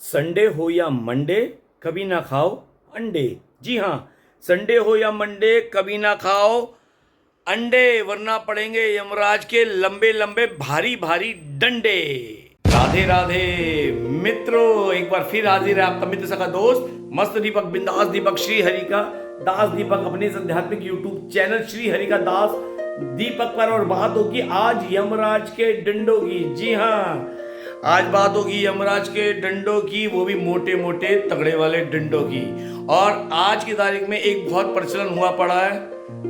Sunday हो या Monday कभी ना खाओ अंडे। जी हाँ, संडे हो या मंडे कभी ना खाओ अंडे, वरना पड़ेंगे यमराज के लंबे लंबे भारी भारी डंडे। राधे राधे मित्रों, एक बार फिर हाजिर है आपका मित्र सका दोस्त मस्त दीपक, बिंदास दीपक, श्री हरि का दास दीपक, अपने इस आध्यात्मिक यूट्यूब चैनल श्री हरि का दास दीपक पर। और बात होगी आज यमराज के डंडों की। जी हाँ, आज बात होगी यमराज के डंडों की, वो भी मोटे मोटे तगड़े वाले डंडों की। और आज की तारीख में एक बहुत प्रचलन हुआ पड़ा है,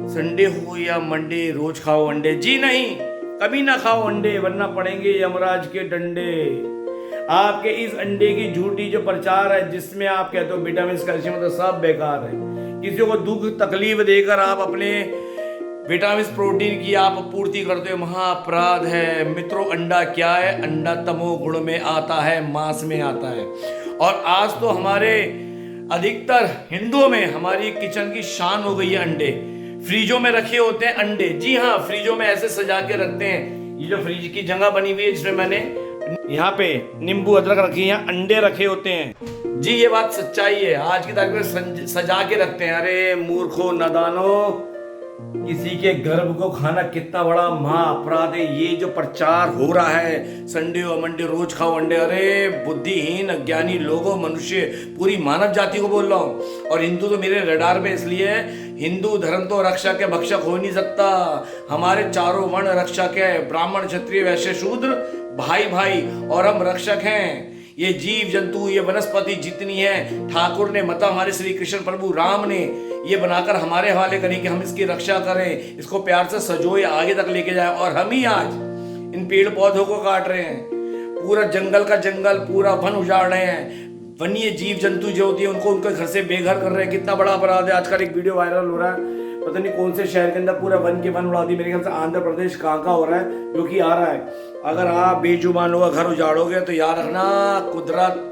संडे हो या मंडे रोज खाओ अंडे। जी नहीं, कभी ना खाओ अंडे वरना पड़ेंगे यमराज के डंडे। आपके इस अंडे की झूठी जो प्रचार है, जिसमें आप कहते हो विटामिन कैल्शियम तो सब बेकार है। किसी को दुख तकलीफ देकर आप अपने विटामिन प्रोटीन की आप पूर्ति करते हो, महाअपराध है मित्रों। अंडा क्या है? अंडा तमो गुण में आता है, मांस में आता है। और आज तो हमारे अधिकतर हिंदुओं में हमारी किचन की शान हो गई है अंडे। फ्रीजों में रखे होते हैं अंडे। जी हाँ, फ्रीजों में ऐसे सजा के रखते हैं। ये जो फ्रिज की जगह बनी हुई है, जिसमें मैंने यहाँ पे नींबू अदरक रखी है, अंडे रखे होते हैं। जी ये बात सच्चाई है। आज की तारीख में सजा के रखते हैं। अरे मूर्खों, नादानों, किसी के गर्भ को खाना कितना बड़ा महाअपराध है। ये जो प्रचार हो रहा है संडे और मंडे रोज खाओ अंडे, अरे बुद्धिहीन अज्ञानी लोगों, मनुष्य, पूरी मानव जाति को बोल रहा हूँ। और हिंदू तो मेरे रडार पे इसलिए है, हिंदू धर्म तो रक्षक है, भक्षक हो नहीं सकता। हमारे चारों वर्ण रक्षक है, ब्राह्मण क्षत्रिय वैश्य शूद्र भाई भाई, और हम रक्षक हैं। ये जीव जंतु, ये वनस्पति जितनी है, ठाकुर ने मतलब हमारे श्री कृष्ण प्रभु राम ने ये बनाकर हमारे हवाले करी कि हम इसकी रक्षा करें, इसको प्यार से सजोए, आगे तक लेके जाए। और हम ही आज इन पेड़ पौधों को काट रहे हैं, पूरा जंगल का जंगल, पूरा वन उजाड़ रहे हैं। वन्य जीव जंतु जो होती है उनको उनके घर से बेघर कर रहे हैं। कितना बड़ा अपराध है। आजकल एक वीडियो वायरल हो रहा है, पता नहीं कौन से शहर के अंदर पूरा वन के वन उड़ा दी। मेरे ख्याल से आंध्र प्रदेश कहाँ का हो रहा है, जो कि आ रहा है। अगर आप बेजुबानों का घर उजाड़ोगे तो याद रखना, कुदरत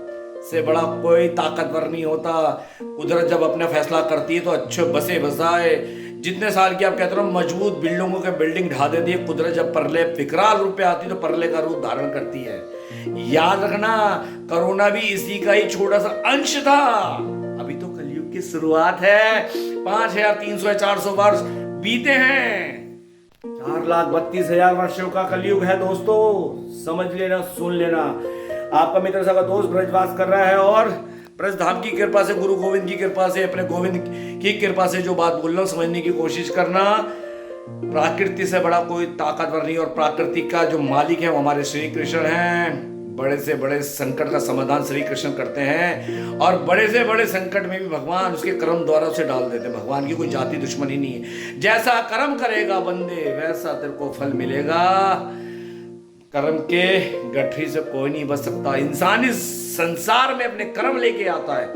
से बड़ा कोई ताकतवर नहीं होता। कुदरत जब अपना फैसला करती है तो अच्छे बसे बसाए। जितने साल की आप कहते हो मजबूत बिल्डिंगों के बिल्डिंग ढा देती है कुदरत, जब परले विकराल रूप पे आती है तो परले का रूप धारण करती है। याद रखना, कोरोना भी इसी का ही छोटा सा अंश था। अभी तो कलयुग की शुरुआत है। 5300 400 वर्ष बीते हैं। 4,32,000 वर्षों का कलयुग है दोस्तों। समझ लेना, सुन लेना। आपका मित्र सका दोस्त ब्रजवास कर रहा है, और ब्रज धाम की कृपा से, गुरु गोविंद की कृपा से, अपने गोविंद की कृपा से जो बात बोल रहा हूं समझने की कोशिश करना। प्रकृति से बड़ा कोई ताकतवर नहीं, और प्रकृति का जो मालिक है वो हमारे श्री कृष्ण हैं। बड़े से बड़े संकट का समाधान श्री कृष्ण करते हैं, और बड़े से बड़े संकट में भी भगवान उसके कर्म द्वारा उसे डाल देते हैं। भगवान की कोई जाति दुश्मनी नहीं है। जैसा कर्म करेगा बंदे, वैसा तेरे को फल मिलेगा। कर्म के गठरी से कोई नहीं बच सकता। इंसान इस संसार में अपने कर्म लेके आता है,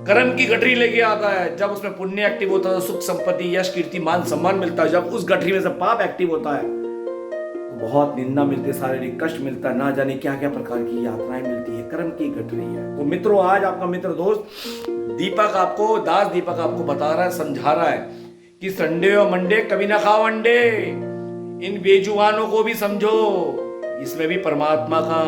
कर्म की गठरी लेके आता है। जब उसमें पुण्य एक्टिव होता है तो सुख संपत्ति, यश, कीर्ति, मान, सम्मान मिलता है। जब उस गठरी में से पाप एक्टिव होता है तो बहुत निंदा मिलती है, शारीरिक कष्ट मिलता है, ना जाने क्या क्या प्रकार की यातनाएं मिलती है। कर्म की गठरी है। तो मित्रों, आज आपका मित्र दोस्त दीपक आपको, दास दीपक आपको बता रहा है, समझा रहा है कि संडे और मंडे कभी ना खाओ अंडे। इन बेजुबानों को भी समझो, इसमें भी परमात्मा का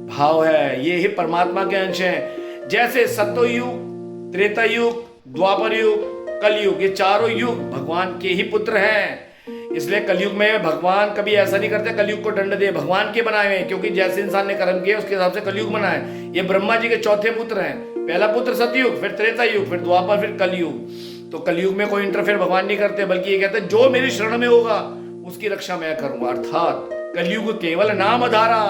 भाव है। ये ही परमात्मा के अंश हैं। जैसे सत्ययुग, त्रेता युग, द्वापर युग, कलयुग, ये चारों युग भगवान के ही पुत्र हैं। इसलिए कलयुग में भगवान कभी ऐसा नहीं करते कलयुग को दंड दे। भगवान के बनाए हैं, क्योंकि जैसे इंसान ने कर्म किया उसके हिसाब से कलयुग बना है। ये ब्रह्मा जी के चौथे पुत्र हैं। पहला पुत्र सतयुग, फिर त्रेता युग, फिर द्वापर, फिर कलयुग। तो कलयुग में कोई इंटरफेयर भगवान नहीं करते, बल्कि ये कहते हैं जो मेरी शरण में होगा उसकी रक्षा मैं करूंगा। अर्थात कलयुग केवल नाम आधारा,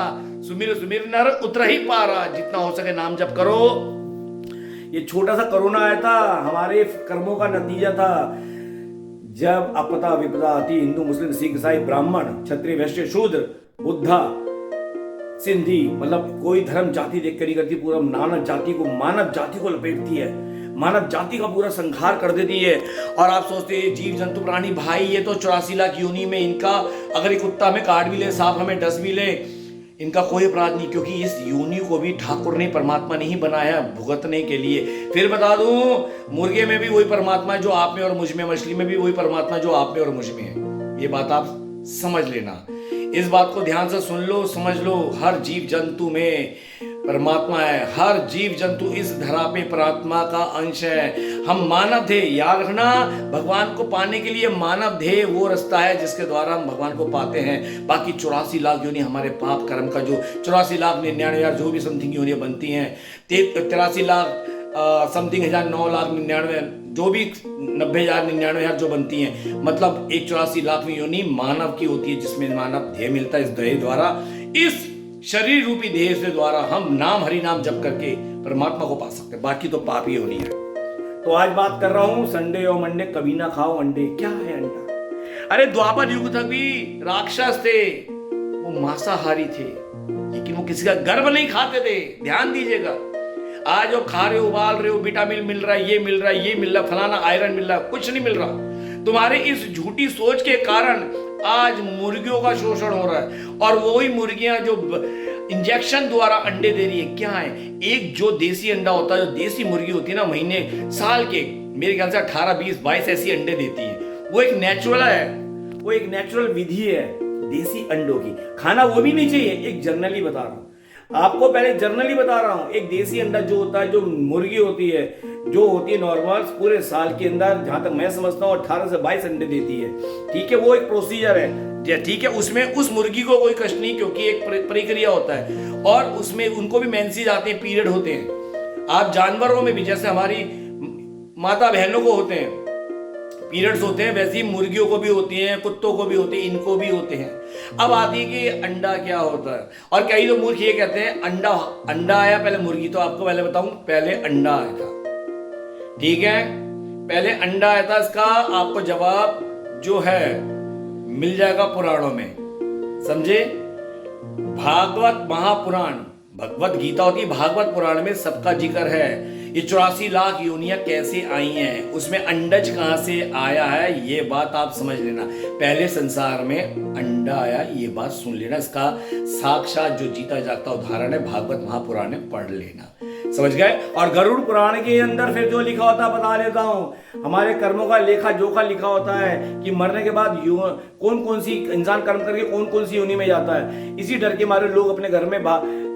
सुमिर सुमिर नर उतर ही पारा। जितना हो सके नाम जप करो। ये छोटा सा कोरोना आया था, हमारे कर्मों का नतीजा था। जब आपदा विपदा आती, हिंदू मुस्लिम सिख ईसाई ब्राह्मण क्षत्रिय वैश्य शूद्र बुद्धा सिंधी, मतलब कोई धर्म जाति देख कर नहीं करती, पूरा मानव जाति को लपेटती है, मानव जाति का पूरा संहार कर देती है। और आप सोचते हैं जीव जंतु प्राणी भाई, ये तो 84 लाख योनि में इनका, अगर एक कुत्ता हमें काट भी ले, सांप हमें डस भी ले, इनका कोई अपराध नहीं, क्योंकि इस योनि को भी ठाकुर ने, परमात्मा ने ही बनाया भुगतने के लिए। फिर बता दूं, मुर्गे में भी वही परमात्मा है जो आप में और मुझ में, मछली में भी वही परमात्मा जो आप में और मुझ में है। ये बात आप समझ लेना। इस बात को ध्यान से सुन लो, समझ लो। हर जीव जंतु में परमात्मा है। हर जीव जंतु इस धरा पे परमात्मा का अंश है। हम मानव थे, याद रखना, भगवान को पाने के लिए मानव ध्येय वो रास्ता है जिसके द्वारा हम भगवान को पाते हैं। बाकी 84 लाख योनि हमारे पाप कर्म का, जो 84,99,000 जो भी समथिंग योनियां बनती हैं, 83 लाख समथिंग 9,99,000 जो भी 90,099 जो बनती हैं, मतलब एक 84 लाखवीं योनि मानव की होती है, जिसमें मानव ध्येय मिलता है। इस ध्येय द्वारा, इस शरीर रूपी ध्येय से द्वारा हम नाम हरि नाम जप करके परमात्मा को पा सकते हैं। बाकी तो पाप ही होनी है। तो आज बात कर रहा हूं संडे और मंडे कभी ना खाओ अंडे। क्या है अंडा? अरे द्वापर युग तक भी राक्षस थे, वो मांसाहारी थे, लेकिन वो किसी का गर्भ नहीं खाते थे। ध्यान दीजिएगा, आज वो खा रहे हो, उबाल रहे हो, विटामिन मिल रहा है, ये मिल रहा है, ये मिल रहा है, फलाना आयरन मिल रहा है, कुछ नहीं मिल रहा। तुम्हारे इस झूठी सोच के कारण आज मुर्गियों का शोषण हो रहा है, और वही मुर्गियां जो इंजेक्शन द्वारा अंडे दे रही है। क्या है? एक जो देसी अंडा होता है, जो देसी मुर्गी होती है ना, महीने साल के मेरे ख्याल से 18, 20, 22 ऐसी अंडे देती है। वो एक नेचुरल है, वो एक नेचुरल विधि है देसी अंडों की। खाना वो भी नहीं चाहिए, एक जनरली बता रहा हूं आपको, पहले जर्नली बता रहा हूं। एक देसी अंडा जो होता है, जो मुर्गी होती है, जो होती है नॉर्मल, पूरे साल के अंदर जहां तक मैं समझता हूं 18 से 22 अंडे देती है। ठीक है, वो एक प्रोसीजर है, ठीक है। उसमें उस मुर्गी को कोई कष्ट नहीं, क्योंकि एक प्रक्रिया होता है, और उसमें उनको भी मेंसेस आते हैं, पीरियड होते हैं। आप जानवरों में भी, जैसे हमारी माता बहनों को होते हैं, पीरियड्स होते हैं, वैसे ही मुर्गियों को भी होती हैं, कुत्तों को भी होते हैं, इनको भी होते हैं। अब आती है कि अंडा क्या होता है, और कई लोग मूर्ख ये कहते हैं अंडा आया पहले मुर्गी। तो आपको पहले बताऊं, पहले अंडा आया था। ठीक है, पहले अंडा आया था। इसका आपको जवाब जो है मिल जाएगा पुराणों में, समझे। भागवत महापुराण, भगवत गीता होती है, भागवत पुराण में सबका जिक्र है। ये 84 लाख योनियां कैसे आई हैं, उसमें अंडज कहां से आया है, ये बात आप समझ लेना। पहले संसार में अंडा आया, ये बात सुन लेना। इसका साक्षात जो जीता जागता उदाहरण है, भागवत महापुराण में पढ़ लेना, समझ गए। और गरुड़ पुराण के अंदर फिर जो लिखा होता है बता लेता हूं। हमारे कर्मों का लेखा जोखा लिखा होता है कि मरने के बाद कौन कौन सी इंसान कर्म करके कौन कौन सी योनि में जाता है। इसी डर के मारे लोग अपने घर में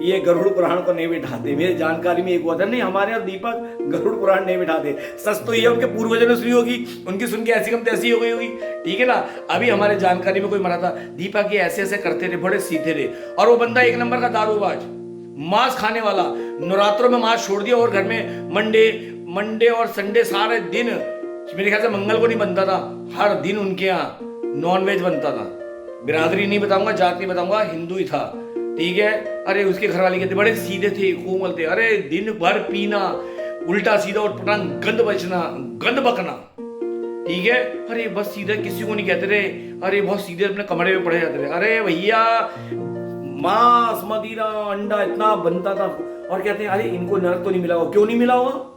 ये गरुड़ पुराण को नहीं बिठाते। मेरी जानकारी में एक हुआ था, नहीं हमारे यहाँ दीपक गरुड़ पुराण नहीं बिठाते। सच तो ये उनके पूर्वजों ने सुनी होगी, उनकी सुन के ऐसी कम तैसी हो गई होगी, ठीक है ना। अभी हमारे जानकारी में कोई मरा था, दीपक ये ऐसे ऐसे करते थे, बड़े सीधे थे, और वो बंदा एक नंबर का दारूबाज, मांस खाने वाला। नवरात्रों में मांस छोड़ दिया, और घर में मंडे और संडे सारे दिन, मेरे ख्याल से मंगल को नहीं बनता था, हर दिन उनके यहाँ नॉनवेज बनता था। बिरादरी नहीं बताऊंगा, जात नहीं बताऊंगा, हिंदू ही था, ठीक है। अरे उसके घर वाले कहते बड़े सीधे थे, कोमल थे। अरे दिन भर पीना, उल्टा सीधा और पटांग, गंद बचना, गंद बकना, ठीक है। अरे बस सीधे किसी को नहीं कहते रे, अरे बहुत सीधे अपने कमरे में पड़े जाते थे। अरे भैया मांस मदिरा अंडा इतना बनता था, और कहते हैं अरे इनको नरक तो नहीं मिला होगा। क्यों नहीं मिला होगा?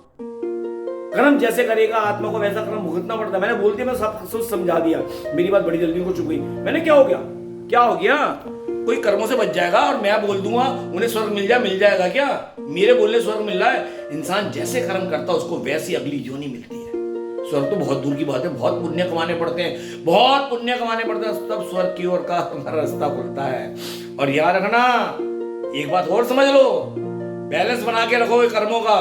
कर्म जैसे करेगा आत्मा को वैसा कर्म भुगतना पड़ता है। मैंने बोलते मैं सब सोच समझा दिया, मेरी बात बड़ी जल्दी को चुप गई। मैंने क्या हो गया, क्या हो गया? कोई कर्मों से बच जाएगा, और मैं बोल दूंगा उन्हें स्वर्ग मिल जाएगा क्या? मेरे बोलने स्वर्ग मिल रहा है। इंसान जैसे कर्म करता है उसको वैसी अगली योनि मिलती है। स्वर्ग तो बहुत दूर की बात है, बहुत पुण्य कमाने पड़ते हैं, बहुत पुण्य कमाने पड़ते हैं, तब स्वर्ग की ओर का हमारा रास्ता खुलता है। और याद रखना, एक बात और समझ लो, बैलेंस बना के रखो कर्मों का।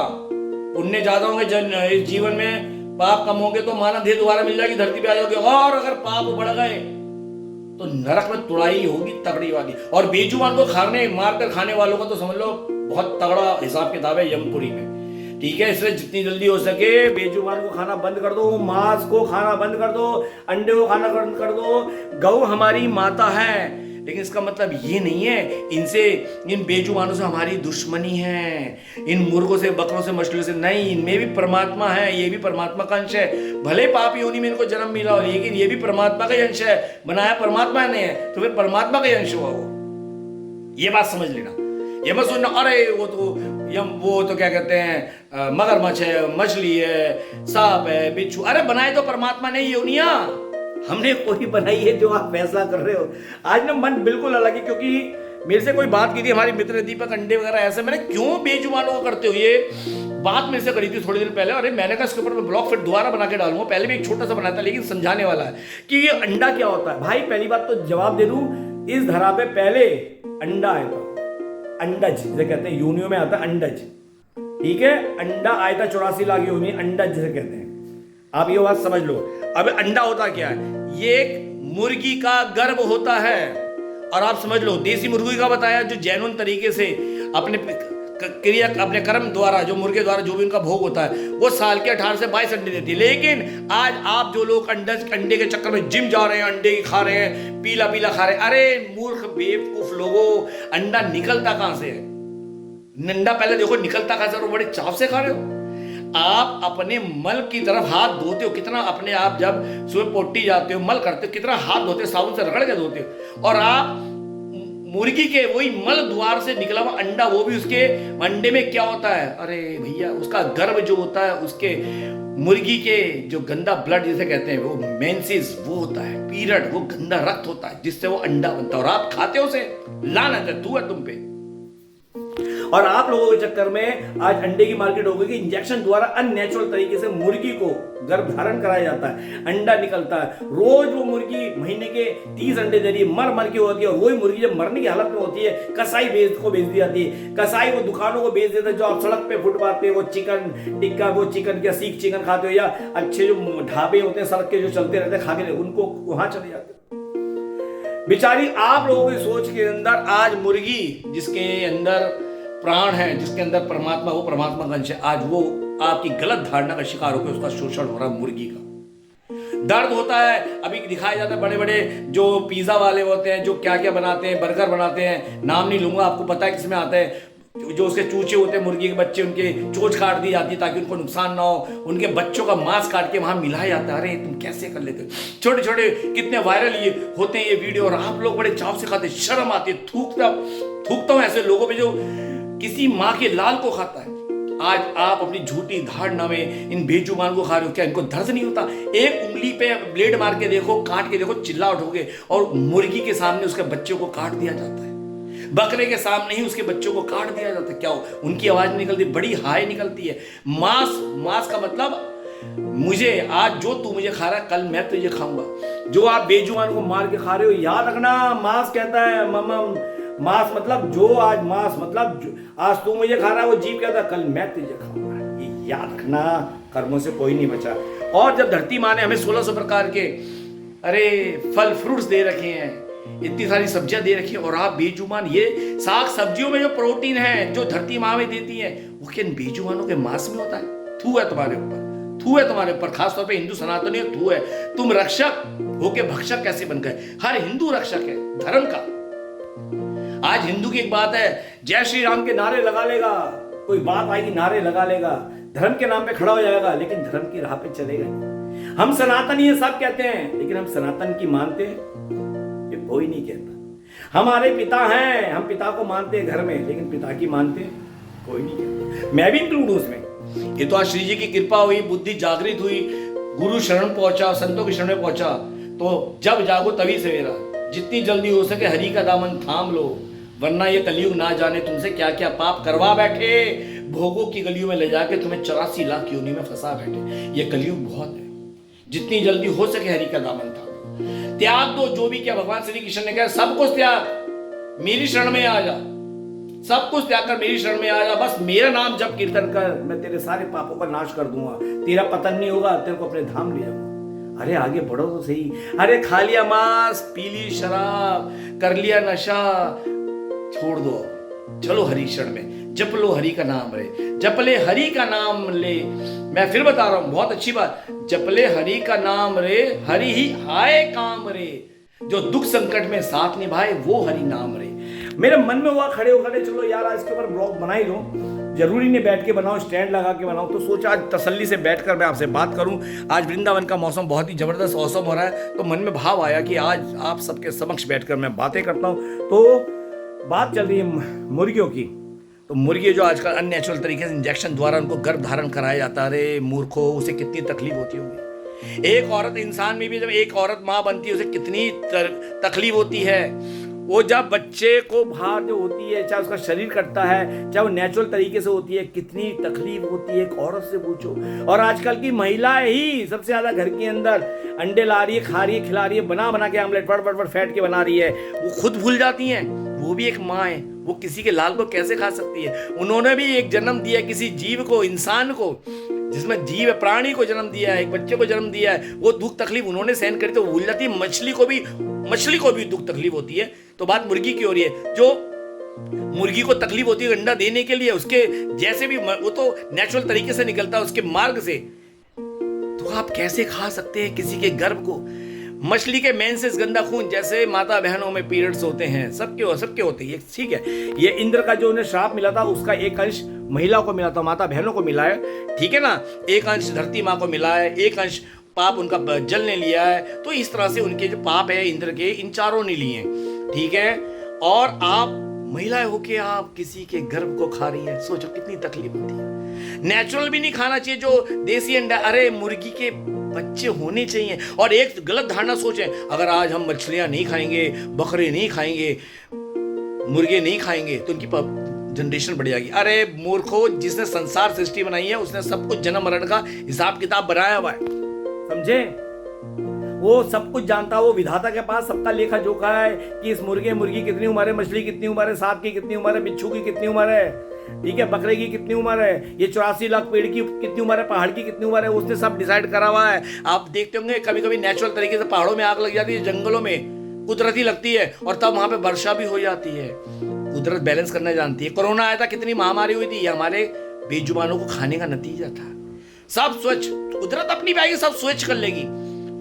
पुण्य ज्यादा होंगे इस जीवन में, पाप कम होंगे तो मानव देह दोबारा मिल जाएगी, धरती पे आ जाओगे। और अगर पाप बढ़ गए तो नरक में तुड़ाई होगी तगड़ी वाली। और बेजुबान को मारकर खाने वालों का तो समझ लो बहुत तगड़ा हिसाब किताब है यमपुरी में, ठीक है। इसलिए जितनी जल्दी हो सके बेजुबान को खाना बंद कर दो, मांस को खाना बंद कर दो, अंडे को खाना बंद कर दो। गौ हमारी माता है, लेकिन इसका मतलब ये नहीं है इनसे, इन बेजुबानों से हमारी दुश्मनी है, इन मुर्गों से, बकरों से, मछलियों से नहीं। इनमें भी परमात्मा है, ये भी परमात्मा का अंश है। भले पाप योनि में इनको जन्म मिला हो, लेकिन ये भी परमात्मा का ही अंश है। बनाया परमात्मा ने है, तो फिर परमात्मा का ही अंश हुआ वो। ये बात समझ लेना। ये मत सुनना अरे वो तो क्या कहते हैं मगरमच्छ है, मछली है, सांप है, बिच्छू। अरे बनाए तो परमात्मा ने योनियां, हमने कोई बनाई है जो आप फैसला कर रहे हो। आज ना मन बिल्कुल अलग है, क्योंकि मेरे से कोई बात की थी हमारी मित्र दीपक अंडे वगैरह ऐसे, मैंने क्यों बेजुबानों को करते हो, ये बात मेरे से करी थी थोड़ी देर पहले। अरे मैंने कहा इसके ऊपर मैं ब्लॉग फिर दोबारा बना के डालूंगा, पहले भी एक छोटा सा बनाया था, लेकिन समझाने वाला है कि ये अंडा क्या होता है। भाई पहली बात तो जवाब दे दूं, इस धरा पे पहले अंडा आया था, अंडज जिसे कहते हैं, योनियों में आता है अंडज, ठीक है। अंडा आया था 84 लाख योनि, अंडज जिसे कहते हैं। आप ये बात समझ लो। अब अंडा होता क्या है, ये एक मुर्गी का गर्भ होता है। और आप समझ लो, देसी मुर्गी का बताया जो जैनुन तरीके से अपने क्रिया, अपने कर्म द्वारा, जो मुर्गे द्वारा जो भी उनका भोग होता है, वो साल के 18 से 22 अंडे देती है। लेकिन आज आप जो लोग अंडे के चक्कर में जिम जा रहे हैं, अंडे खा रहे हैं, पीला पीला खा रहे हैं, अरे मूर्ख बेवकूफ लोगों, अंडा निकलता कहां से है? अंडा पहले देखो निकलता कहां से, और बड़े चाव से खा रहे हो। आप अपने मल की तरफ हाथ धोते हो कितना, अपने आप जब सुबह पोटी जाते हो, मल करते हो, कितना हाथ धोते हो, साबुन से रगड़ के धोते हो। और आप मुर्गी के वही मल द्वार से निकला हुआ अंडा, वो भी उसके अंडे में क्या होता है, अरे भैया उसका गर्भ जो होता है, उसके मुर्गी के जो गंदा ब्लड जिसे कहते हैं, वो मेंसेस वो होता है, पीरियड, वो गंदा रक्त होता है जिससे वो अंडा बनता है। और आप खाते हो उसे, लानत है, तू है तुम पे। और आप लोगों के चक्कर में आज अंडे की मार्केट हो गई कि इंजेक्शन द्वारा अननेचुरल तरीके से मुर्गी को गर्भ धारण कराया जाता है, अंडा निकलता है। रोज वो मुर्गी महीने के 30 अंडे दे रही है, मर के होती है। और वही मुर्गी जब मरने की हालत में होती है, कसाई को बेच दी जाती है। कसाई वो दुकानों को बेच देता है, जो आप सड़क पे फुटपाथ पे वो चिकन टिक्का, वो चिकन क्या सीख चिकन खाते हो, या अच्छे जो ढाबे होते हैं सड़क के जो चलते रहते हैं खा के, उनको वहां चले जाते हैं। बेचारी आप लोगों की सोच के अंदर आज मुर्गी जिसके अंदर प्राण है, जिसके अंदर परमात्मा, वो परमात्मा का अंश है, आज वो आपकी गलत धारणा का शिकार होकर उसका शोषण हो रहा है। मुर्गी का दर्द होता है। अभी दिखाया जाता है बड़े बड़े जो पिज्जा वाले होते हैं, जो क्या क्या बनाते हैं, बर्गर बनाते हैं, नाम नहीं लूंगा, आपको पता है किसमें आता है, जो उसके चूचे होते हैं, मुर्गी के बच्चे, उनके चोंच काट दी जाती है ताकि उनको नुकसान ना हो। उनके बच्चों का मांस काट के वहां मिलाया जाता है। अरे तुम कैसे कर लेते हो? छोटे छोटे कितने वायरल ये होते हैं ये वीडियो, और आप लोग बड़े चाव से खाते, शर्म आती है। थूकता हूं ऐसे लोगों पे जो किसी माँ के लाल को खाता है। आज आप अपनी झूठी धारणा में इन बेजुबान को खा रहे हो। क्या इनको दर्द नहीं होता? एक उंगली पे ब्लेड मार के देखो, काट के देखो, चिल्ला उठोगे। और मुर्गी के सामने उसके बच्चों को काट दिया जाता है, बकरे के सामने ही उसके बच्चों को काट दिया जाता है। क्या उनकी आवाज नहीं निकलती? बड़ी हाय निकलती है। मांस का मतलब मुझे आज जो तू मुझे खा रहा है, कल मैं तुझे खाऊंगा। जो आप बेजुबान को मार के खा रहे हो, याद रखना, मांस कहता है मांस मतलब जो, आज मांस मतलब आज तू मुझे खा रहा है, वो जीव कहता है कल मैं तुझे खाऊंगा। ये याद रखना, कर्मों से कोई नहीं बचा। और जब धरती माँ ने हमें 1600 प्रकार के फल फ्रूट्स दे रखे हैं, इतनी सारी सब्जियां दे रखी है, और आप बेजुबान, ये साग सब्जियों में जो प्रोटीन है जो धरती माँ में देती है, वो किन बेजुबानों के मांस में होता है। थू है तुम्हारे ऊपर, थू है तुम्हारे ऊपर, खासतौर पे हिंदू सनातनी थू है। तुम रक्षक होके भक्षक कैसे बन गए? हर हिंदू रक्षक है धर्म का। आज हिंदू की एक बात है, जय श्री राम के नारे लगा लेगा, कोई बात आएगी नारे लगा लेगा, धर्म के नाम पे खड़ा हो जाएगा, लेकिन धर्म की राह पे चलेगा नहीं। हम सनातनी है सब कहते हैं, लेकिन हम सनातन की मानते हैं? ये कोई नहीं कहता। हमारे पिता हैं, हम पिता को मानते हैं घर में, लेकिन पिता की मानते हैं? कोई नहीं कहता। मैं भी इंक्लूड हूं उसमें। ये तो आज श्री जी की कृपा हुई, बुद्धि जागृत हुई, गुरु शरण पहुंचा, संतों की शरण में पहुंचा, तो जब जागो तभी सवेरा। जितनी जल्दी हो सके हरि का दामन थाम लो, वरना ये कलयुग ना जाने तुमसे क्या क्या पाप करवा बैठे, भोगों की गलियों में ले जाके तुम्हें 84 लाख योनि में फंसा बैठे। ये कलयुग बहुत है। जितनी जल्दी हो सके हरि का दामन थाम, त्याग दो जो भी। क्या भगवान श्री कृष्ण ने कहा, सब कुछ त्याग, मेरी शरण में आ जा, सब कुछ त्याग कर मेरी शरण में आ जा, बस मेरा नाम जप कीर्तन कर, मैं तेरे सारे पापों का नाश कर दूंगा, तेरा पतन नहीं होगा, तेरे को अपने धाम ले जाऊंगा। अरे आगे बढ़ो तो सही। अरे खा लिया मांस, पी ली शराब, कर लिया नशा, छोड़ दो, चलो हरि शरण में, जप लो हरि का नाम रे, जप ले हरि का नाम ले। मैं फिर बता रहा हूं, बहुत अच्छी बात, जप ले हरि का नाम रे, हरि ही आए काम रे, जो दुख संकट में साथ निभाए वो हरि नाम रे। मेरे मन में हुआ खड़े होकर, चलो यार आज इसके ऊपर ब्लॉग बना ही लो, जरूरी नहीं बैठ के बनाओ, स्टैंड लगा के बनाओ, तो सोचा आज तसल्ली से बैठकर मैं आपसे बात करूं। आज वृंदावन का मौसम बहुत ही जबरदस्त मौसम हो रहा है, तो मन में भाव आया कि आज आप सबके समक्ष बैठकर मैं बातें करता हूं। तो बात चल रही है मुर्गियों की। तो मुर्गी जो आजकल अननेचुरल तरीके से इंजेक्शन द्वारा उनको गर्भ धारण कराया जाता है, अरे मूर्खों, उसे कितनी तकलीफ होती होगी। एक औरत, इंसान में भी जब एक औरत माँ बनती है उसे कितनी तकलीफ होती है। वो जब बच्चे को बाहर जो होती है, चाहे उसका शरीर कटता है, चाहे वो नेचुरल तरीके से होती है, कितनी तकलीफ होती है, एक औरत से पूछो। और आजकल की महिलाएं ही सबसे ज्यादा घर के अंदर अंडे ला रही है, खा रही है, खिला रही है, बना के आमलेट फट फट फैट के बना रही है, वो खुद भूल जाती हैं वो भी एक माँ है, वो किसी के लाल को कैसे खा सकती है? उन्होंने भी एक जन्म दिया किसी जीव को, इंसान को, जिसमें जीव प्राणी को जन्म दिया है, एक बच्चे को जन्म दिया है। वो दुख तकलीफ उन्होंने सहन करी तो भूल जाती है। मछली को भी दुख तकलीफ होती है। तो बात मुर्गी की हो रही है। जो मुर्गी को तकलीफ होती है अंडा देने के लिए, उसके जैसे भी वो तो नेचुरल तरीके से निकलता है उसके मार्ग से, तो आप कैसे खा सकते हैं किसी के गर्भ को? मछली के मेंसेस, गंदा खून, जैसे माता बहनों में पीरियड्स होते हैं, सबके होते हैं, ठीक है। ये इंद्र का जो उन्हें श्राप मिला था उसका एक अंश महिला को मिला था, माता बहनों को मिला है, ठीक है ना। एक अंश धरती माँ को मिला है, एक अंश पाप उनका जल ने लिया है। तो इस तरह से उनके जो पाप है इंद्र के, इन चारों ने लिए, ठीक है। और आप महिलाएं होके आप किसी के गर्भ को खा रही है, सोचो कितनी तकलीफ होती है। नेचुरल भी नहीं खाना चाहिए जो देसी अंडा, अरे मुर्गी के बच्चे होने चाहिए। और एक गलत धारणा सोचें, अगर आज हम मछलियां नहीं खाएंगे, बकरे नहीं खाएंगे, मुर्गे नहीं खाएंगे तो उनकी जनरेशन बढ़ जाएगी। अरे मूर्खो, जिसने संसार सृष्टि बनाई है उसने सब कुछ जन्म मरण का हिसाब किताब बनाया हुआ है, समझे? वो सब कुछ जानता है, वो विधाता के पास सबका लेखा जोखा है कि इस मुर्गी कितनी उम्र है, मछली कितनी उम्र है, सांप की कितनी उम्र है, बिच्छू की कितनी उम्र है, ठीक है, बकरे की कितनी उम्र है, ये 84 लाख पेड़ की कितनी उम्र है, पहाड़ की कितनी उम्र है, उसने सब डिसाइड करा हुआ है। आप देखते होंगे कभी कभी नेचुरल तरीके से पहाड़ों में आग लग जाती है, जंगलों में कुदरती लगती है, और तब वहां पे वर्षा भी हो जाती है। कुदरत बैलेंस करना जानती है। कोरोना आया था, कितनी महामारी हुई थी, ये हमारे बेजुबानों को खाने का नतीजा था। सब स्वच्छ, कुदरत अपनी पाएगी, सब स्वच्छ कर लेगी।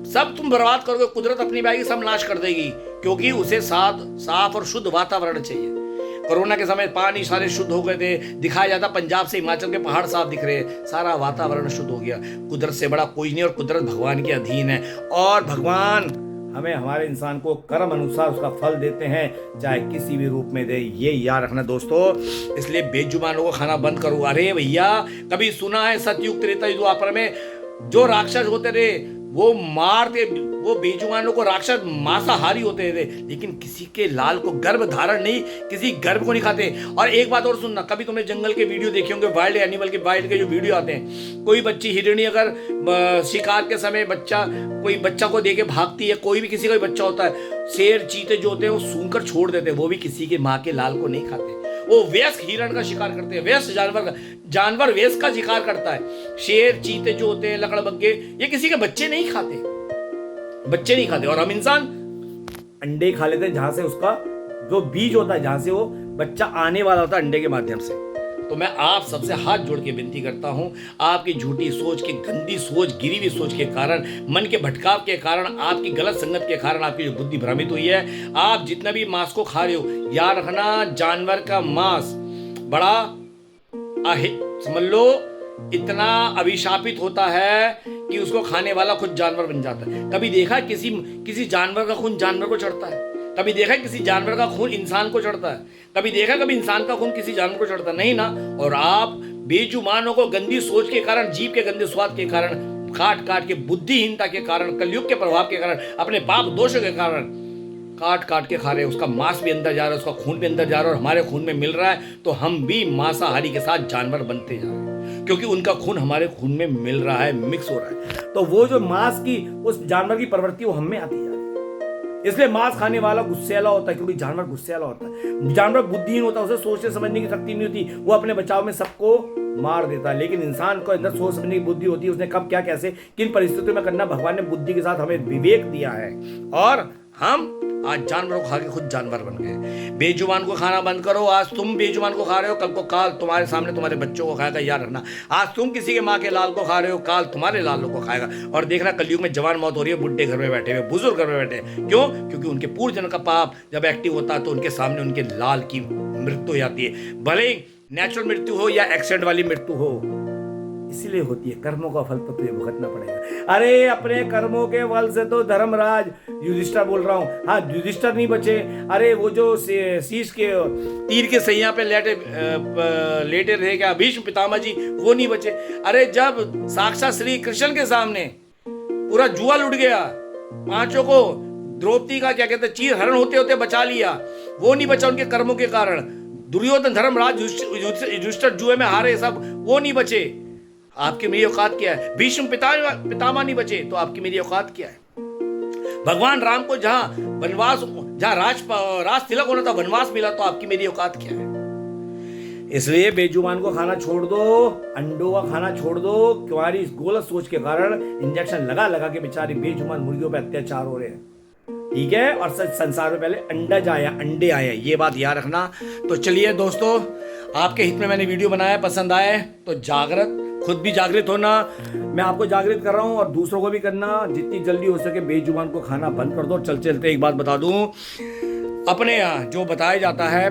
सब तुम बर्बाद करोगे, कुदरत अपनी पाएगी, सब नाश कर देगी, क्योंकि उसे साफ और शुद्ध वातावरण चाहिए। कोरोना के समय पानी सारे शुद्ध हो गए थे, दिखाया जाता पंजाब से हिमाचल के पहाड़ साफ दिख रहे, सारा वातावरण शुद्ध हो गया। कुदरत से बड़ा कोई नहीं, और कुदरत भगवान के अधीन है। और भगवान हमें, हमारे इंसान को कर्म अनुसार उसका फल देते हैं, चाहे किसी भी रूप में दे, ये याद रखना दोस्तों। इसलिए बेजुबानों को खाना बंद करो। अरे भैया, कभी सुना है सतयुग त्रेता युग द्वापर में जो राक्षस होते थे वो मारते, वो बेजुबानों को राक्षस मांसाहारी होते थे, लेकिन किसी के लाल को गर्भ धारण नहीं, किसी गर्भ को नहीं खाते। और एक बात और सुनना, कभी तुमने जंगल के वीडियो देखे होंगे, वाइल्ड एनिमल के, वाइल्ड के जो वीडियो आते हैं, कोई बच्ची हिरणी अगर शिकार के समय कोई बच्चा को देके भागती है, कोई भी किसी का भी बच्चा होता है, शेर चीते जो होते हैं वो सूंघकर छोड़ देते हैं, वो भी किसी के माँ के लाल को नहीं खाते। वो वयस्क हिरण का शिकार करते हैं, वयस्क जानवर वयस्क का शिकार करता है। शेर चीते जो होते हैं, लकड़बग्गे, ये किसी के बच्चे नहीं खाते। और हम इंसान अंडे खा लेते हैं, जहां से उसका जो बीज होता है, जहां से वो बच्चा आने वाला होता है अंडे के माध्यम से। तो मैं आप सबसे हाथ जोड़ के विनती करता हूं, आपकी झूठी सोच की, गंदी सोच, गिरी हुई सोच के कारण, मन के भटकाव के कारण, आपकी गलत संगत के कारण आपकी जो बुद्धि भ्रमित हुई है, आप जितना भी मांस को खा रहे हो, याद रखना जानवर का मांस बड़ा समझ लो इतना अभिशापित होता है कि उसको खाने वाला खुद जानवर बन जाता है। कभी देखा किसी जानवर का खून जानवर को चढ़ता है? कभी देखा किसी जानवर का खून इंसान को चढ़ता है? कभी देखा कभी इंसान का खून किसी जानवर को चढ़ता? नहीं ना। और आप बेजुबानों को गंदी सोच के कारण, जीव के गंदे स्वाद के कारण, काट काट के, बुद्धिहीनता के कारण, कलयुग के प्रभाव के कारण, अपने पाप दोषों के कारण काट काट के खा रहे हैं। उसका मांस भी अंदर जा रहा है, उसका खून भी अंदर जा रहा है, और हमारे खून में मिल रहा है, तो हम भी मांसाहारी के साथ जानवर बनते जा रहे हैं, क्योंकि उनका खून हमारे खून में मिल रहा है, मिक्स हो रहा है। तो वो जो मांस की, उस जानवर की प्रवृत्ति वो हम में आती जा रही है। इसलिए मांस खाने वाला गुस्सेवाला होता है, क्योंकि जानवर गुस्सेवाला होता है। जानवर बुद्धिहीन होता है, उसे सोचने समझने की शक्ति नहीं होती, वो अपने बचाव में सबको मार देता है। लेकिन इंसान को अंदर सोच समझने की बुद्धि होती है, उसने कब क्या कैसे किन परिस्थितियों में करना, भगवान ने बुद्धि के साथ हमें विवेक दिया है। और हम आज जानवरों को खा के खुद जानवर बन गए। बेजुबान को खाना बंद करो। आज तुम बेजुबान को खा रहे हो, कल को काल तुम्हारे सामने तुम्हारे बच्चों को खाएगा, याद रखना। आज तुम किसी के माँ के लाल को खा रहे हो, काल तुम्हारे लालों को खाएगा। और देखना कलयुग में जवान मौत हो रही है, बुढ़े घर में बैठे हुए, बुजुर्ग घर में बैठे। क्यों? क्योंकि उनके पूर्व जन्म का पाप जब एक्टिव होता है तो उनके सामने उनके लाल की मृत्यु हो जाती है, भले नेचुरल मृत्यु हो या एक्सीडेंट वाली मृत्यु हो, इसीलिए होती है। कर्मों का फल तो तुझे भुगतना पड़ेगा। अरे अपने कर्मों के फल से तो धर्मराज, युधिष्ठिर बोल रहा हूँ, हाँ युधिष्ठिर नहीं बचे। अरे वो जो शीश के तीर के सैया पे लेटे रहे क्या भीष्म पितामह जी, वो नहीं बचे। अरे जब साक्षात श्री कृष्ण के सामने पूरा जुआ लुट गया, पांचों को द्रौपदी का क्या कहते चीर हरण होते होते बचा लिया, वो नहीं बचा उनके कर्मों के कारण। दुर्योधन, धर्मराज, युधिष्ठिर जुए में हारे, सब वो नहीं बचे। आपकी मेरी औकात क्या है? भीष्म पितामह नहीं बचे, तो आपकी मेरी औकात क्या है? भगवान राम को जहां वनवास जहां राज तिलक होना था, वनवास मिला, तो आपकी मेरी औकात क्या है? इसलिए बेजुबान को खाना छोड़ दो, अंडों का खाना छोड़ दो। तुम्हारी इस गलत सोच के कारण इंजेक्शन लगा लगा के बेचारी बेजुबान मुर्गियों पे अत्याचार हो रहे हैं, ठीक है। और संसार में पहले अंडे आए, ये बात याद रखना। तो चलिए दोस्तों, आपके हित में मैंने वीडियो बनाया, पसंद आए तो जागृत, खुद भी जागृत होना, मैं आपको जागृत कर रहा हूं और दूसरों को भी करना। जितनी जल्दी हो सके बेजुबान को खाना बंद कर दो। चलते चलते एक बात बता दूं, अपने यहाँ जो बताया जाता है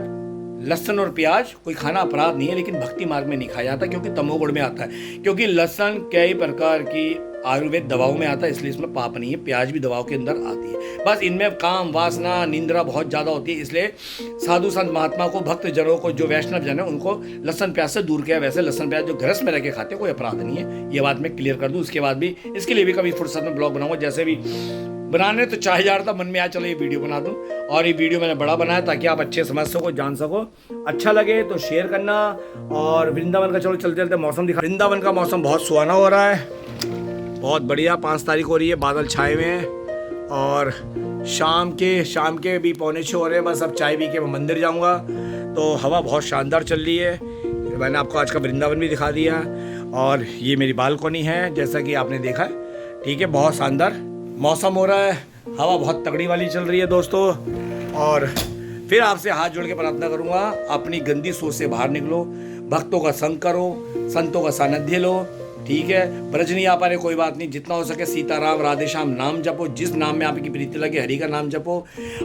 लहसुन और प्याज कोई खाना अपराध नहीं है, लेकिन भक्ति मार्ग में नहीं खाया जाता, क्योंकि तमोगुण में आता है। क्योंकि लहसुन कई प्रकार की आयुर्वेद दवाओं में आता है, इसलिए इसमें पाप नहीं है। प्याज भी दवाओं के अंदर आती है, बस इनमें काम वासना निंद्रा बहुत ज़्यादा होती है। इसलिए साधु संत महात्मा को, भक्त जनों को, जो वैष्णव जन है, उनको लहसुन प्याज से दूर किया। वैसे लहसुन प्याज जो घरस में रह के खाते हैं कोई अपराध नहीं है, ये बात मैं क्लियर कर दूँ। उसके बाद भी इसके लिए भी कभी फुर्सत में ब्लॉग बनाऊंगा, जैसे भी बनाने तो चाहे जा रहा था, मन में आया चलो ये वीडियो बना दूं। और ये वीडियो मैंने बड़ा बनाया ताकि आप अच्छे समझ सको, जान सको। अच्छा लगे तो शेयर करना। और वृंदावन का चलो चलते चलते मौसम दिखा। वृंदावन का मौसम बहुत सुहाना हो रहा है, बहुत बढ़िया। 5 तारीख हो रही है, बादल छाए हुए हैं और शाम के भी 5:45 हो रहे हैं। बस अब चाय पी के मैं मंदिर जाऊँगा। तो हवा बहुत शानदार चल रही है। मैंने आपको आज का वृंदावन भी दिखा दिया और ये मेरी बालकनी है, जैसा कि आपने देखा है, ठीक है। बहुत शानदार मौसम हो रहा है, हवा बहुत तगड़ी वाली चल रही है दोस्तों। और फिर आपसे हाथ जोड़ के प्रार्थना करूंगा, अपनी गंदी सोच से बाहर निकलो, भक्तों का संग करो, संतों का सानिध्य लो, ठीक है। ब्रज नहीं आ पा रहे कोई बात नहीं, जितना हो सके सीताराम राधे श्याम नाम जपो, जिस नाम में आपकी प्रीति लगे हरि का नाम जपो।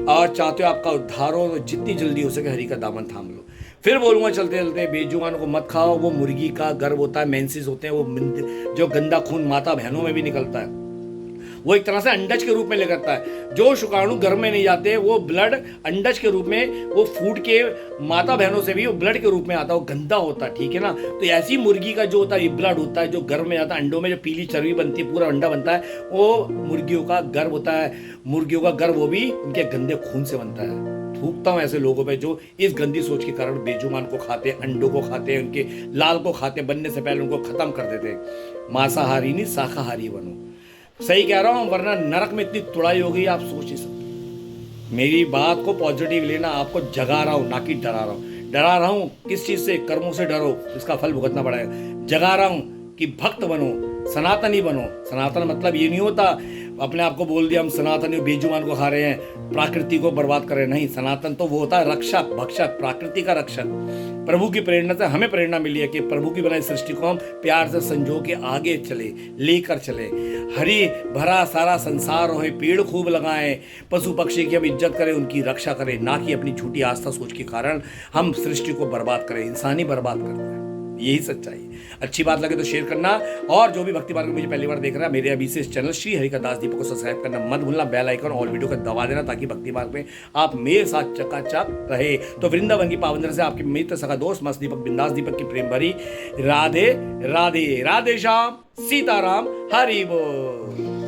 और चाहते हो आपका उद्धार हो तो जितनी जल्दी हो सके हरि का दामन थाम लो। फिर बोलूँगा चलते चलते, बेजुबान को मत खाओ, वो मुर्गी का गर्भ होता है, मेंसिस होते हैं, वो जो गंदा खून माता बहनों में भी निकलता है, वो एक तरह से अंडज के रूप में लेकर है। जो शुक्राणु गर्भ में नहीं जाते, वो ब्लड अंडज के रूप में, वो फूड के माता बहनों से भी वो ब्लड के रूप में आता है, वो गंदा होता है, ठीक है ना। तो ऐसी मुर्गी का जो होता है, ये ब्लड होता है, जो गर्भ में आता है, अंडों में जो पीली चर्बी बनती है, पूरा अंडा बनता है, वो मुर्गियों का गर्भ होता है। मुर्गियों का गर्भ वो भी उनके गंदे खून से बनता है। थूकता हूँ ऐसे लोगों पे जो इस गंदी सोच के कारण बेजुबान को खाते, अंडों को खाते, उनके लाल को खाते, बनने से पहले उनको खत्म कर देते। मांसाहारी नहीं शाकाहारी बनो, सही कह रहा हूं, वरना नरक में इतनी तुड़ाई हो गई आप सोच नहीं सकते। मेरी बात को पॉजिटिव लेना, आपको जगा रहा हूं, ना कि डरा रहा हूं। डरा रहा हूं किस चीज से? कर्मों से डरो, इसका फल भुगतना पड़ेगा। जगा रहा हूं कि भक्त बनो, सनातनी बनो। सनातन मतलब ये नहीं होता अपने आप को बोल दिया हम सनातनी, बेजुबान को खा रहे हैं, प्रकृति को बर्बाद कर रहे हैं। नहीं, सनातन तो वो होता है रक्षक, भक्षक, प्रकृति का रक्षक। प्रभु की प्रेरणा से हमें प्रेरणा मिली है कि प्रभु की बनाई सृष्टि को हम प्यार से संजो के आगे चले, लेकर चले। हरी भरा सारा संसार हो, पेड़ खूब लगाएं, पशु पक्षी की हम इज्जत करें, उनकी रक्षा करें, ना कि अपनी झूठी आस्था सोच के कारण हम सृष्टि को बर्बाद करें। इंसान ही बर्बाद करता है, यही सच्चाई है। अच्छी बात लगे तो शेयर करना। और जो भी भक्ति मार्ग में मुझे पहली बार देख रहा है, मेरे अभी से इस चैनल श्री हरि का दास दीपक को सब्सक्राइब करना मत भूलना, बेल आइकन ऑल वीडियो का दबा देना, ताकि भक्ति मार्ग में आप मेरे साथ चकाचक रहे। तो वृंदावन की पावन से आपके मित्र सखा दोस्त मस्त दीपक बिंदास दीपक की प्रेम भरी राधे राधे, राधे श्याम, सीताराम, हरि बोल।